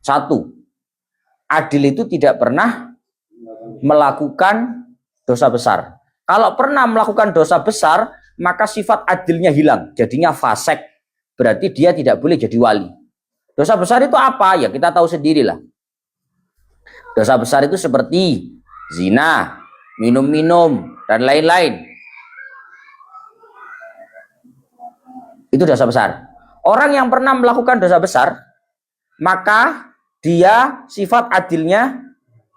Satu, adil itu tidak pernah melakukan dosa besar. Kalau pernah melakukan dosa besar, maka sifat adilnya hilang, jadinya fasik. Berarti dia tidak boleh jadi wali. Dosa besar itu apa? Ya kita tahu sendirilah. Dosa besar itu seperti zina, minum-minum, dan lain-lain. Itu dosa besar. Orang yang pernah melakukan dosa besar, maka dia sifat adilnya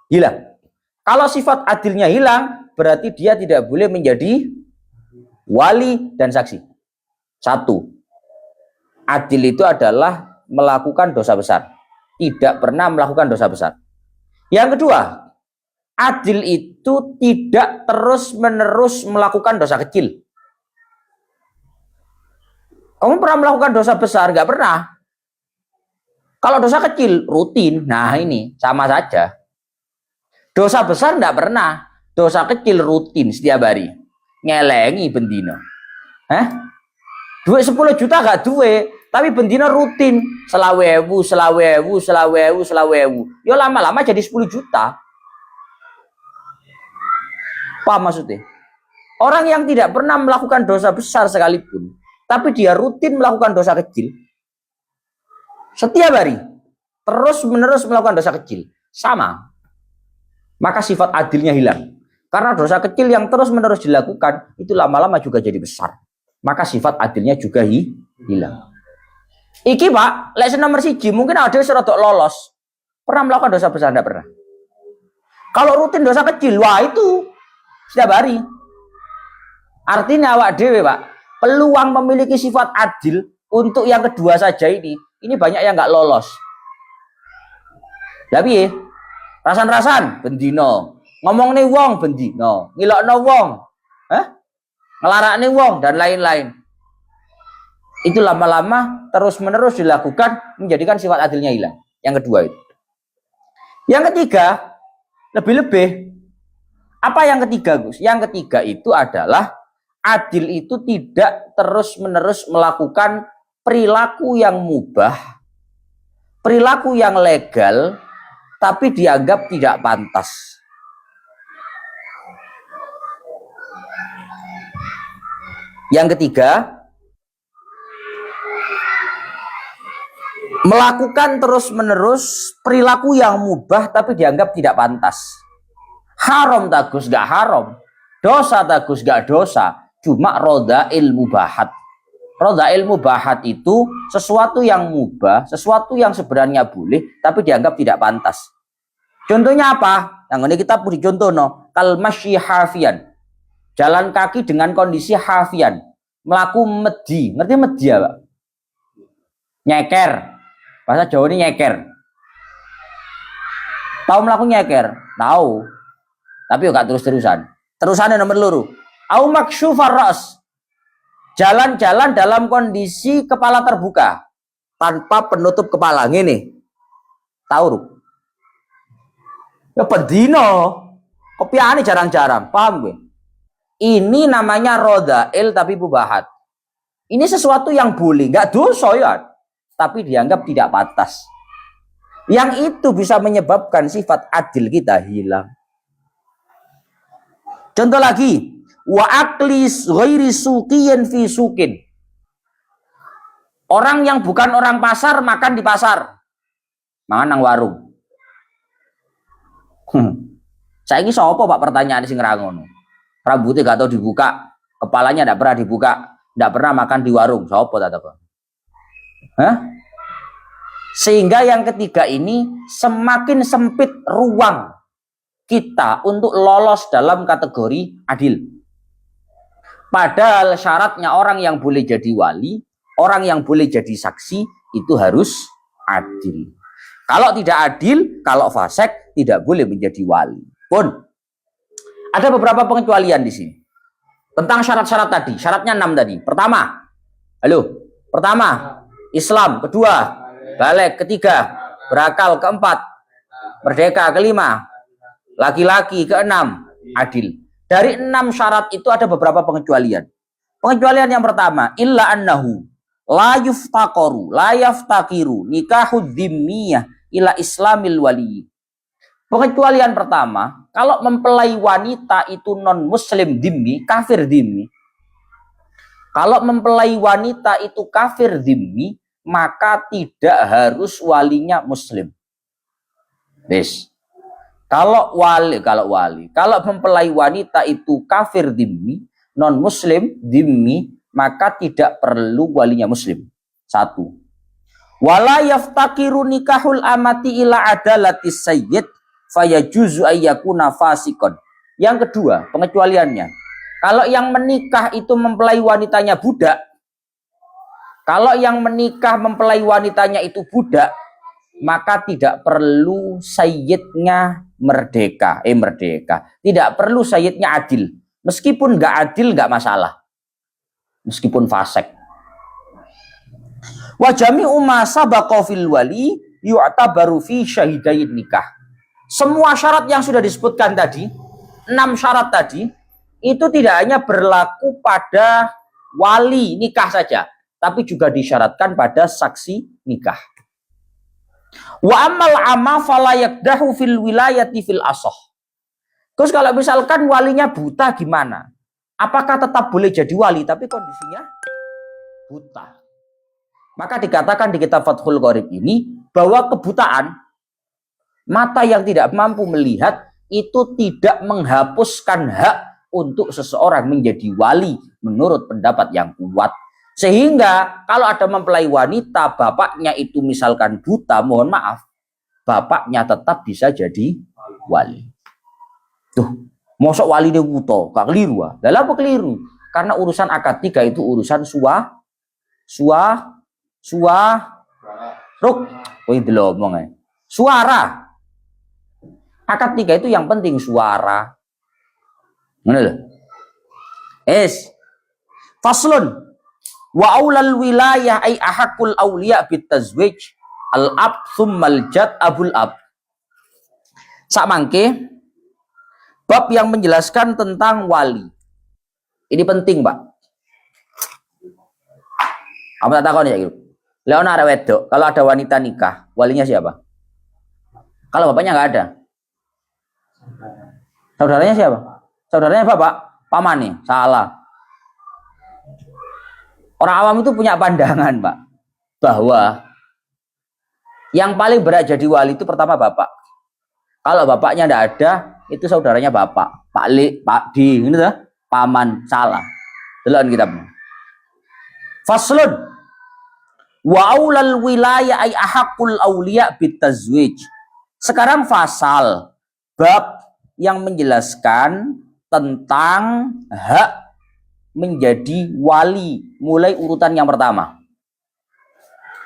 hilang. Kalau sifat adilnya hilang, berarti dia tidak boleh menjadi wali dan saksi. Satu, adil itu adalah melakukan dosa besar, tidak pernah melakukan dosa besar. Yang kedua, adil itu tidak terus-menerus melakukan dosa kecil. Kamu pernah melakukan dosa besar? Nggak pernah. Kalau dosa kecil, rutin. Nah ini, sama saja. Dosa besar nggak pernah. Dosa kecil rutin setiap hari. Ngelengi bendino. Duit 10 juta gak duit, tapi bendino rutin. Selawewu. Ya lama-lama jadi 10 juta. Apa maksudnya? Orang yang tidak pernah melakukan dosa besar sekalipun, tapi dia rutin melakukan dosa kecil, setiap hari, terus-menerus melakukan dosa kecil, sama. Maka sifat adilnya hilang. Karena dosa kecil yang terus-menerus dilakukan, itu lama-lama juga jadi besar. Maka sifat adilnya juga hilang. Iki Pak, lesson nomor 1, mungkin ada yang serodok lolos. Pernah melakukan dosa besar? Tidak pernah. Kalau rutin dosa kecil, wah itu setiap hari. Artinya awak dewe Pak, peluang memiliki sifat adil untuk yang kedua saja ini banyak yang nggak lolos. Tapi rasan-rasan bendino, ngomong nih wong bendino, ngilokno wong, ngelarakne wong dan lain-lain. Itu lama-lama terus-menerus dilakukan, menjadikan sifat adilnya hilang. Yang kedua itu. Yang ketiga, lebih-lebih. Apa yang ketiga, Gus? Yang ketiga itu adalah adil itu tidak terus-menerus melakukan perilaku yang mubah, perilaku yang legal, tapi dianggap tidak pantas. Yang ketiga, melakukan terus-menerus perilaku yang mubah, tapi dianggap tidak pantas. Haram tagus gak haram, dosa tagus gak dosa, cuma rodail mubahat. Rodail mubahat itu sesuatu yang mubah, sesuatu yang sebenarnya boleh, tapi dianggap tidak pantas. Contohnya apa? Yang ini kita punya contoh kal masyi hafian, jalan kaki dengan kondisi hafian, melaku medi. Ngerti medi ya Pak? Nyeker, bahasa Jawa ini nyeker. Tahu melaku nyeker? Tahu, tapi gak terus-terusan. Terusannya nomor loro. Au maksyufar ras, jalan-jalan dalam kondisi kepala terbuka tanpa penutup kepala ngene. Tahu? Ya pendino, kopiane jarang-jarang, paham gue? Ini namanya rodail tapi mubahat. Ini sesuatu yang boleh, nggak dosa ya, tapi dianggap tidak pantas. Yang itu bisa menyebabkan sifat adil kita hilang. Contoh lagi, wa aklis ghairi suqiyin fi suqin. Orang yang bukan orang pasar makan di pasar. Mangan nang warung. Saiki sapa Pak pertanyaan sing ra ngono. Rambutnya gak tahu dibuka, kepalanya tidak pernah dibuka, tidak pernah makan di warung. Sapa tak tahu? Sehingga yang ketiga ini semakin sempit ruang kita untuk lolos dalam kategori adil. Padahal syaratnya orang yang boleh jadi wali, orang yang boleh jadi saksi itu harus adil. Kalau tidak adil, kalau fasik tidak boleh menjadi wali. Pun ada beberapa pengecualian di sini tentang syarat-syarat tadi. Syaratnya 6 tadi. Pertama, Islam. Kedua, balik. Ketiga, berakal. Keempat, merdeka. Kelima, laki-laki. Keenam, adil. Dari 6 syarat itu ada beberapa pengecualian. Pengecualian yang pertama, illa annahu la yuftaqiru nikahud dhimmiyah ila islamil wali. Pengecualian pertama, kalau mempelai wanita itu non muslim dhimmi, kafir dhimmi. Kalau mempelai wanita itu kafir dhimmi, maka tidak harus walinya muslim. Yes. Kalau mempelai wanita itu kafir dhimmi, non muslim dhimmi, maka tidak perlu walinya muslim. Satu. Wala yaftakiru nikahul amati ila adalatis sayyid fayajuzu ayyakuna fasikon. Yang kedua, pengecualiannya. Kalau yang menikah itu mempelai wanitanya budak, kalau yang menikah mempelai wanitanya itu budak, maka tidak perlu sayyidnya merdeka. Tidak perlu sayyidnya adil. Meskipun nggak adil nggak masalah. Meskipun fasik. Wa jami'u ma sabaqa fil wali yu'tabaru fi syahidain nikah. Semua syarat yang sudah disebutkan tadi, 6 syarat tadi, itu tidak hanya berlaku pada wali nikah saja, tapi juga disyaratkan pada saksi nikah. Wa ammal amma fala yakdahu fil wilayati fil asah. Terus kalau misalkan walinya buta gimana? Apakah tetap boleh jadi wali tapi kondisinya buta? Maka dikatakan di kitab Fathul Qorib ini bahwa kebutaan mata yang tidak mampu melihat itu tidak menghapuskan hak untuk seseorang menjadi wali menurut pendapat yang kuat. Sehingga kalau ada mempelai wanita, bapaknya itu misalkan buta, mohon maaf, bapaknya tetap bisa jadi wali. Tuh, mosok wali dia buta, gak keliru. Lalu apa keliru? Karena urusan akad nikah itu urusan suara. Akad nikah itu yang penting suara. Mana loh? Faslun wa aulal wilayah ay ahakul awliya bit tazwij al ab thummal jad abul ab. Sak mangke bab yang menjelaskan tentang wali. Ini penting, Pak. Apa tak takon ya, gitu. Leona ada wedok, kalau ada wanita nikah, walinya siapa? Kalau bapaknya nggak ada. Saudaranya siapa? Saudaranya bapak, paman nih, salah. Orang awam itu punya pandangan, Pak, bahwa yang paling berat jadi wali itu pertama bapak. Kalau bapaknya tidak ada, itu saudaranya bapak, Pak Li, Pak Di, ini tuh, paman, salah. Deloken kitabnya. Faslun wa aulal wilayah ay ahaqul auliya bit tazwij. Sekarang fasal bab yang menjelaskan tentang hak menjadi wali, mulai urutan yang pertama.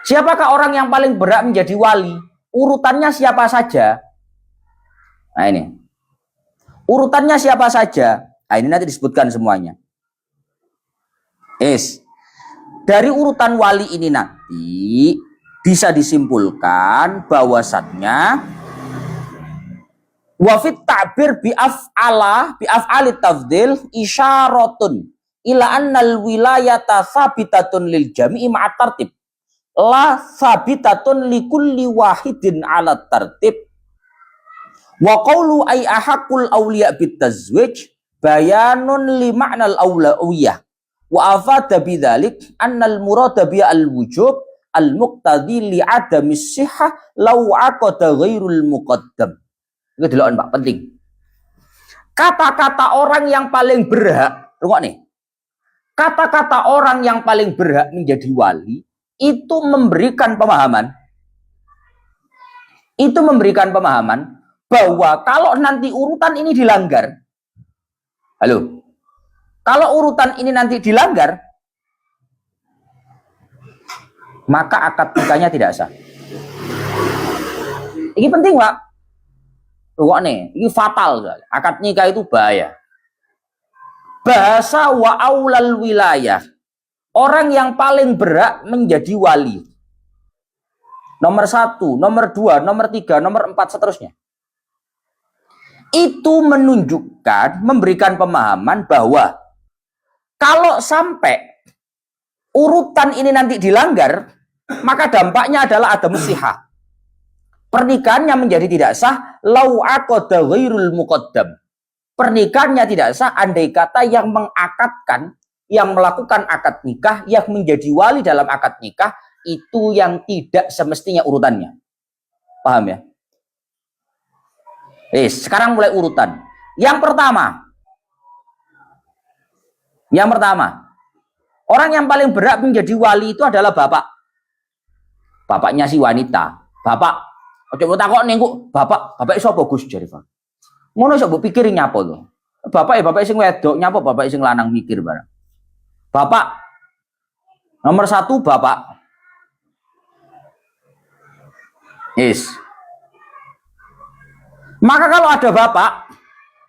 Siapakah orang yang paling berhak menjadi wali? Urutannya siapa saja? Nah ini. Urutannya siapa saja? Nah ini nanti disebutkan semuanya. Dari urutan wali ini nanti bisa disimpulkan bahwasannya wafit ta'bir bi'af'alit tafdil isyaratun ila annal wilayata sabitatun lil jami'i ma'at tartib la sabitatun likulli wahidin ala tartib wa qawlu ay ahakul awliya bit tazwij bayanun li ma'nal awlawiyah wa afada bidzalik annal murada bi al wujub al muqtadi li adami sihah law aqada ghairul muqaddam. Itu deloken Pak, penting. Kata-kata orang yang paling berhak, rungok nih. Kata-kata orang yang paling berhak menjadi wali itu memberikan pemahaman. Itu memberikan pemahaman bahwa kalau nanti urutan ini dilanggar. Halo. Kalau urutan ini nanti dilanggar, maka akad nikahnya tidak sah. Ini penting, Pak. Kok nih, ini fatal. Akad nikah itu bahaya. Bahasa wa aulal wilayah. Orang yang paling berhak menjadi wali. Nomor 1, nomor 2, nomor 3, nomor 4, seterusnya. Itu menunjukkan, memberikan pemahaman bahwa kalau sampai urutan ini nanti dilanggar, maka dampaknya adalah ada musihah. Pernikahannya menjadi tidak sah lau aqada ghairul muqaddam. Pernikahannya tidak sah andai kata yang mengakadkan, yang melakukan akad nikah, yang menjadi wali dalam akad nikah itu yang tidak semestinya urutannya. Paham ya? Sekarang mulai urutan. Yang pertama, orang yang paling berhak menjadi wali itu adalah bapak. Bapaknya si wanita. Bapak, ojo mau takok nengku, bapak sapa Gus jare, Pak. Ngono iso mbok pikirin nyapa to. Bapak sing wedok nyapa bapak sing lanang mikir bareng. Bapak nomor 1 bapak. Maka kalau ada bapak,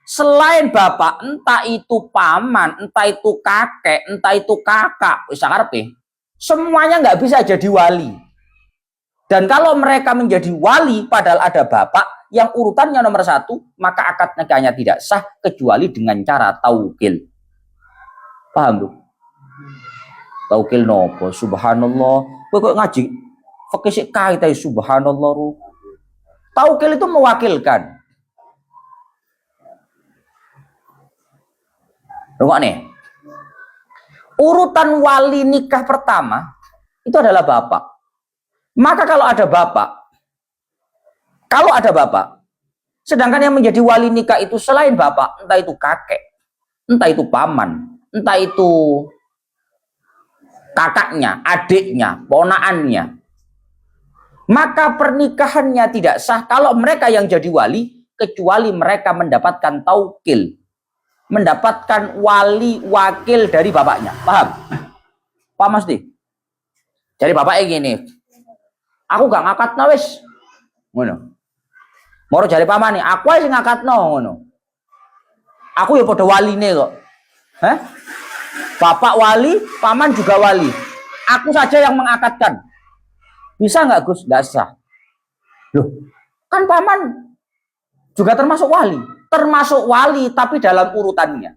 selain bapak, entah itu paman, entah itu kakek, entah itu kakak, wis karepe, semuanya nggak bisa jadi wali. Dan kalau mereka menjadi wali padahal ada bapak yang urutannya nomor 1, maka akad nikahnya tidak sah kecuali dengan cara taukil. Paham tuh? Taukil nopo? Subhanallah. Kowe kok ngaji fikih sik kae ta subhanallah. Taukil itu mewakilkan. Tengok nih. Urutan wali nikah pertama itu adalah bapak. Maka kalau ada bapak, sedangkan yang menjadi wali nikah itu selain bapak, entah itu kakek, entah itu paman, entah itu kakaknya, adiknya, ponaannya, maka pernikahannya tidak sah kalau mereka yang jadi wali, kecuali mereka mendapatkan taukil, mendapatkan wali wakil dari bapaknya. Paham? Paham mesti? Jadi bapaknya gini, aku gak ngakatno wis. Ngono. Moro jare paman nih, aku ae sing ngakatno ngono. Aku ya padha waline kok. Hah? Bapak wali, paman juga wali. Aku saja yang mengakatkan. Bisa nggak Gus? Nggak sah. Loh, kan paman juga termasuk wali. Termasuk wali tapi dalam urutannya.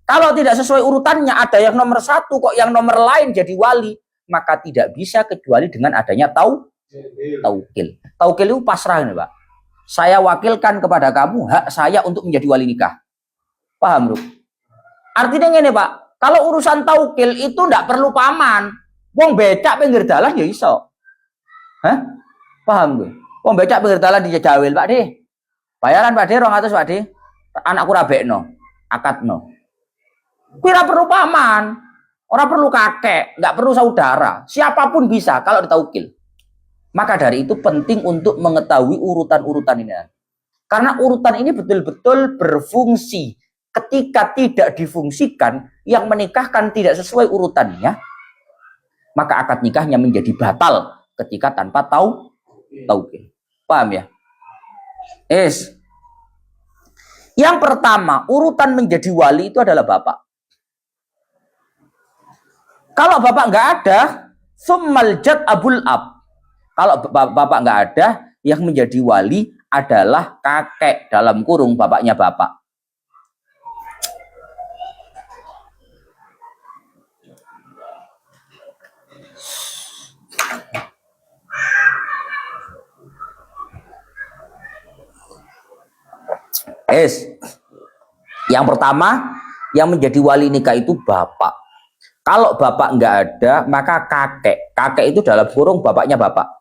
Kalau tidak sesuai urutannya, ada yang nomor 1 kok yang nomor lain jadi wali, maka tidak bisa kecuali dengan adanya taukil. Taukil itu pasrah nih, Pak. Saya wakilkan kepada kamu hak saya untuk menjadi wali nikah. Paham, Bro? Artinya gini, Pak. Kalau urusan taukil itu ndak perlu paman. Wong becak pinggir dalan ya iso. Hah? Paham gue? Wong becak pinggir dalan dijawil, Pak De. Bayaran Pak De 200, Pak De. Anakku rabekno, akadno. Kuwi ora perlu paman. Ora perlu kakek, nggak perlu saudara. Siapapun bisa kalau ditaukil. Maka dari itu penting untuk mengetahui urutan-urutan ini. Karena urutan ini betul-betul berfungsi. Ketika tidak difungsikan, yang menikahkan tidak sesuai urutannya, maka akad nikahnya menjadi batal ketika tanpa taukil. Paham ya? Yang pertama, urutan menjadi wali itu adalah bapak. Kalau bapak nggak ada, summal jad abul ab. Kalau bapak nggak ada, yang menjadi wali adalah kakek, dalam kurung bapaknya bapak. Yang pertama, yang menjadi wali nikah itu bapak. Kalau bapak nggak ada, maka kakek. Kakek itu dalam kurung bapaknya bapak.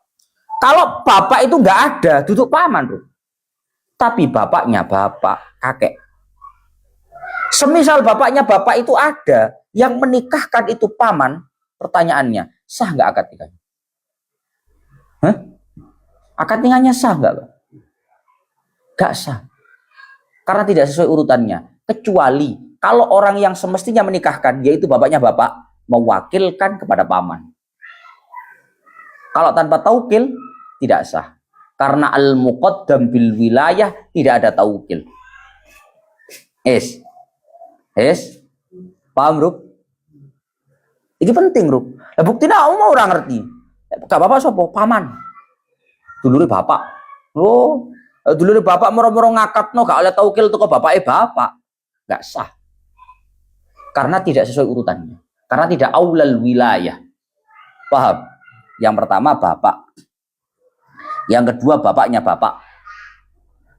Kalau bapak itu nggak ada, duduk paman, bro. Tapi bapaknya bapak, kakek. Semisal bapaknya bapak itu ada, yang menikahkan itu paman, pertanyaannya, sah nggak akad nikahnya? Hah? Akad nikahnya sah nggak, Pak? Nggak sah. Karena tidak sesuai urutannya. Kecuali kalau orang yang semestinya menikahkan, yaitu bapaknya bapak, mewakilkan kepada paman. Kalau tanpa taukil, tidak sah. Karena al-muqaddam bil wilayah, tidak ada taukil. Paham, Ruk? Ini penting, Ruk. Nah, buktinya mau orang ngerti. Gak apa-apa, sopo, paman. Dulure bapak. Oh, dulure bapak moro-moro ngakatno gak oleh taukil tuh kok bapaknya bapak. Gak sah. Karena tidak sesuai urutannya. Karena tidak aulal wilayah. Paham? Yang pertama bapak. Yang kedua bapaknya bapak.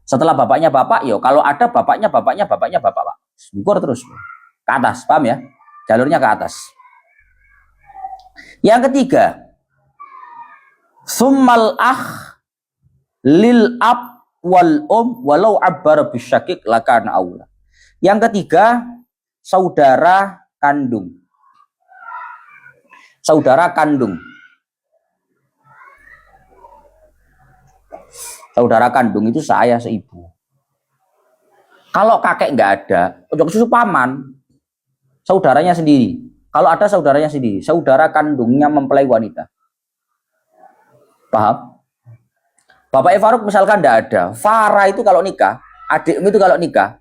Setelah bapaknya bapak, yo kalau ada bapaknya bapak, Pak. Syukur terus ke atas, paham ya? Jalurnya ke atas. Yang ketiga, summal lil ab wal walau abbar bisyakik lakana aula. Yang ketiga, saudara kandung. Saudara kandung. Saudara kandung itu seayah seibu. Kalau kakek nggak ada, untuk susu paman, saudaranya sendiri. Kalau ada saudaranya sendiri, saudara kandungnya mempelai wanita. Paham? Bapak Faruk misalkan nggak ada, Farah itu kalau nikah, adikmu itu kalau nikah,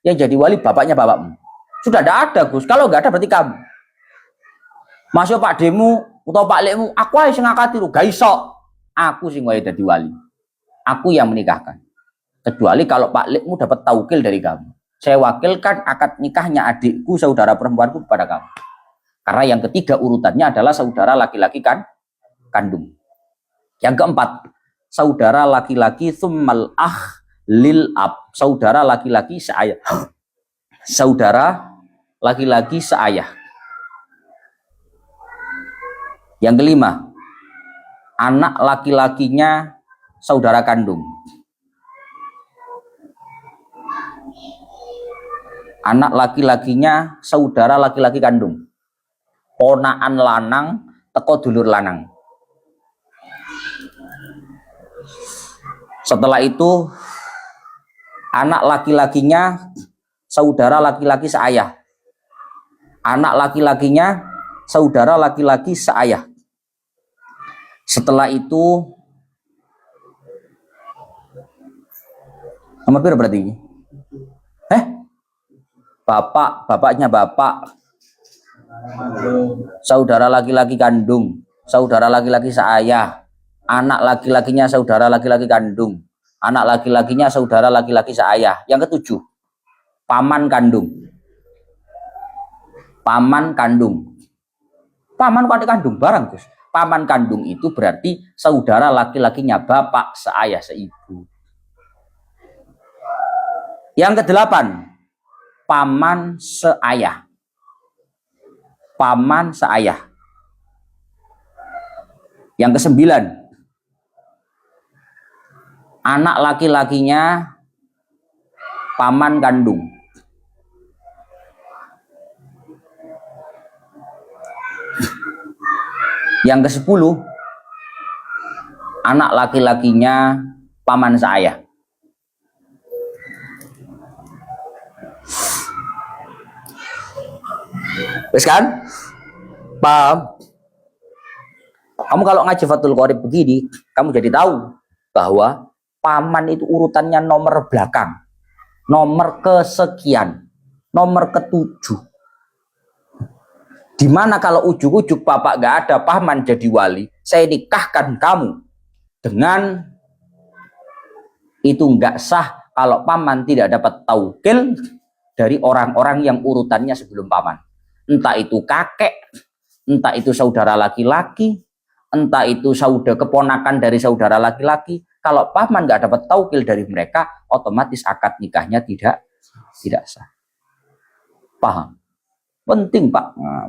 yang jadi wali bapaknya bapakmu. Sudah nggak ada, Gus. Kalau nggak ada berarti kamu. Masuk Pak Demu atau Pak Lekmu, aku aja sing ngakati lu, gak iso. Aku sing wae dadi wali. Aku yang menikahkan. Kecuali kalau Pak Lekmu dapat taukil dari kamu. Saya wakilkan akad nikahnya adikku, saudara perempuanku kepada kamu. Karena yang ketiga urutannya adalah saudara laki-laki kandung. Yang keempat, saudara laki-laki tsummal lil ab. Saudara laki-laki seayah. Saudara laki-laki seayah. Yang kelima, anak laki-lakinya saudara kandung. Anak laki-lakinya saudara laki-laki kandung. Ponaan lanang teko dulur lanang. Setelah itu anak laki-lakinya saudara laki-laki seayah. Anak laki-lakinya saudara laki-laki seayah. Setelah itu nomor berapa berarti? Bapaknya bapak. Saudara laki-laki kandung, saudara laki-laki seayah, anak laki-lakinya saudara laki-laki kandung, anak laki-lakinya saudara laki-laki seayah. Yang ketujuh, paman kandung. Paman kandung. Paman adik kandung barang, Gus. Paman kandung itu berarti saudara laki-lakinya bapak seayah seibu. Yang kedelapan, paman seayah. Paman seayah. Yang kesembilan, anak laki-lakinya paman kandung. Yang ke-10, anak laki-lakinya paman seayah. Wes kan? Paham? Kamu kalau ngaji Fathul Qorib begini, kamu jadi tahu bahwa paman itu urutannya nomor belakang. Nomor kesekian. Nomor ke-7. Dimana kalau ujuk-ujuk bapak gak ada, paman jadi wali, saya nikahkan kamu dengan itu nggak sah kalau paman tidak dapat taukil dari orang-orang yang urutannya sebelum paman. Entah itu kakek, entah itu saudara laki-laki, entah itu saudara keponakan dari saudara laki-laki. Kalau paman nggak dapat taukil dari mereka, otomatis akad nikahnya tidak sah. Paham? Penting, Pak. Nah,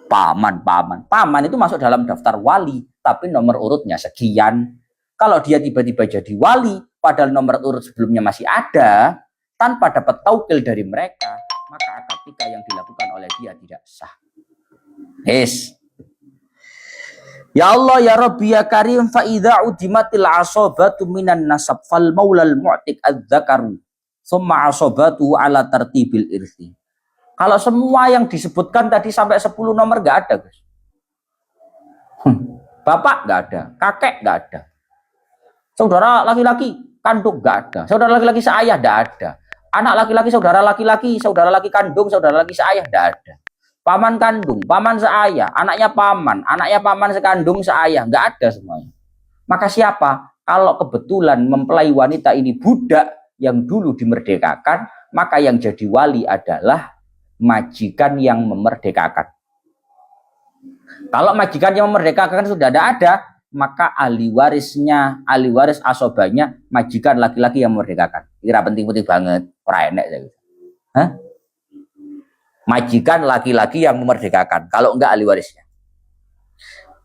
paman itu masuk dalam daftar wali, tapi nomor urutnya sekian. Kalau dia tiba-tiba jadi wali, padahal nomor urut sebelumnya masih ada, tanpa dapat taukil dari mereka, maka akad nikah yang dilakukan oleh dia tidak sah. Ya Allah ya Rabbi ya Karim, fa idza udimatil asobatu minan nasab fal maulal mu'tiq adz-dzakaru thumma asobatu ala tartibil irsi. Kalau semua yang disebutkan tadi sampai 10 nomor nggak ada, Guys. Bapak nggak ada, kakek nggak ada, saudara laki-laki kandung nggak ada, saudara laki-laki seayah nggak ada, anak laki-laki saudara laki kandung, saudara laki seayah nggak ada. Paman kandung, paman seayah, anaknya paman sekandung seayah, nggak ada semuanya. Maka siapa? Kalau kebetulan mempelai wanita ini budak yang dulu dimerdekakan, maka yang jadi wali adalah majikan yang memerdekakan. Kalau majikan yang memerdekakan sudah ada, maka ahli waris asobanya majikan laki-laki yang memerdekakan. Kira penting-penting banget, ora enek saya. Hah? Majikan laki-laki yang memerdekakan, kalau enggak ahli warisnya.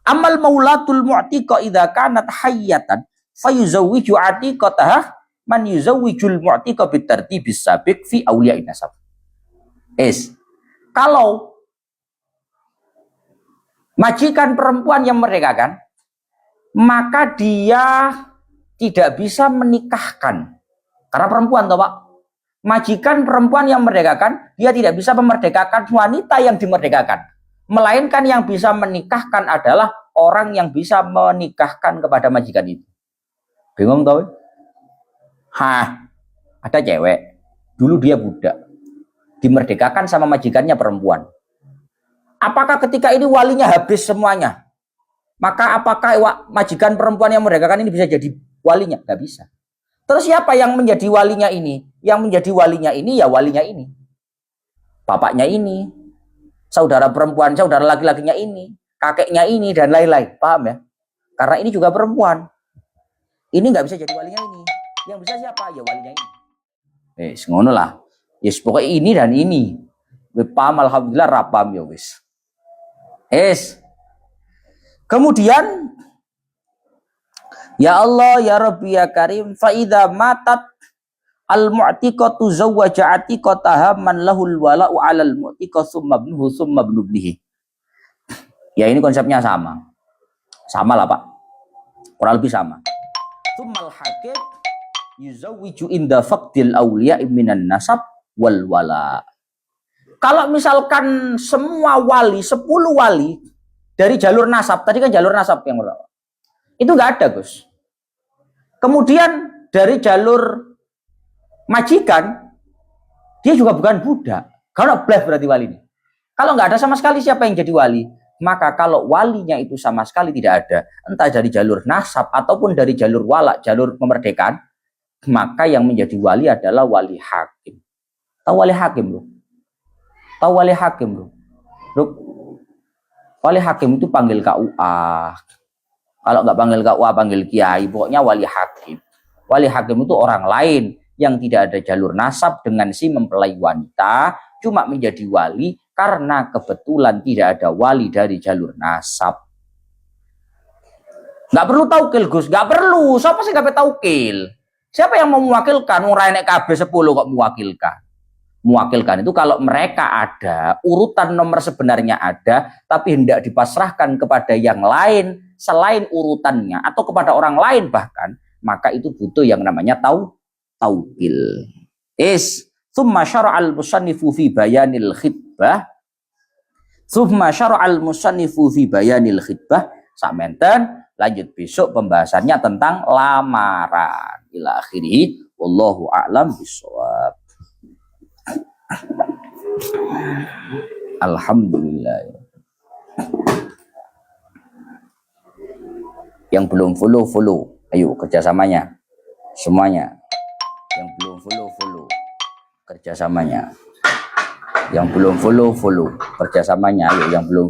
Amal maulatul mu'tiqa idza kanat hayyatan fayuzawwiju atiqataha man yuzawwijul mu'tiqa bitartibis sabiq fi awliya'in nasab. Kalau majikan perempuan yang memerdekakan, maka dia tidak bisa menikahkan. Karena perempuan toh, Pak. Majikan perempuan yang memerdekakan, dia tidak bisa memerdekakan wanita yang dimerdekakan. Melainkan yang bisa menikahkan adalah orang yang bisa menikahkan kepada majikan itu. Bingung tau? Ada cewek. Dulu dia budak. Dimerdekakan sama majikannya perempuan. Apakah ketika ini walinya habis semuanya? Maka apakah majikan perempuan yang memerdekakan ini bisa jadi walinya? Gak bisa. Terus siapa yang menjadi walinya ini? Yang menjadi walinya ini ya walinya ini. Bapaknya ini. Saudara perempuan, saudara laki-lakinya ini. Kakeknya ini dan lain-lain. Paham ya? Karena ini juga perempuan. Ini nggak bisa jadi walinya ini. Yang bisa siapa? Ya walinya ini. Ngono lah. Yes, pokoknya ini dan ini. Paham, alhamdulillah rapam ya wis. Kemudian ya Allah ya Rabbi ya Karim fa idza matat al mu'tiqatu zawwaja atiqataha man lahul wala'u 'alal mu'tiqa summa ibnuhu summa ibnu ibnihi. Ya ini konsepnya sama. Sama lah Pak. Kurang lebih sama. Tsummal hakim yuzawwiju inda faqdil awliya minan nasab wal wala. Kalau misalkan semua wali, 10 wali dari jalur nasab, tadi kan jalur nasab yang berapa? Itu nggak ada, Gus. Kemudian dari jalur majikan, dia juga bukan budak. Kalau belas berarti wali ini. Kalau nggak ada sama sekali siapa yang jadi wali, maka kalau walinya itu sama sekali tidak ada, entah dari jalur nasab ataupun dari jalur wala, jalur kemerdekaan, maka yang menjadi wali adalah wali hakim. Tahu wali hakim loh? Tahu wali hakim loh? Wali hakim itu panggil KUA. Kalau nggak panggil KUA, panggil kiai. Pokoknya wali hakim. Wali hakim itu orang lain yang tidak ada jalur nasab dengan si mempelai wanita, cuma menjadi wali karena kebetulan tidak ada wali dari jalur nasab. Nggak perlu taukil, Gus. Nggak perlu. Siapa sih nggak taukil? Siapa yang mau mewakilkan? Orang nek KB 10 kok mewakilkan? Mewakilkan itu kalau mereka ada, urutan nomor sebenarnya ada, tapi hendak dipasrahkan kepada yang lain selain urutannya atau kepada orang lain bahkan, maka itu butuh yang namanya taukil. Tsumma syara'al musannifu fi bayanil khitbah. Tsumma syara'al musannifu fi bayanil khitbah. Samenten lanjut besok pembahasannya tentang lamaran. Ila akhirih wallahu a'lam bishawab. Alhamdulillah. Yang belum follow. Ayo kerjasamanya. Semuanya. Yang belum follow. Kerjasamanya. Yang belum follow kerjasamanya. Ayo yang belum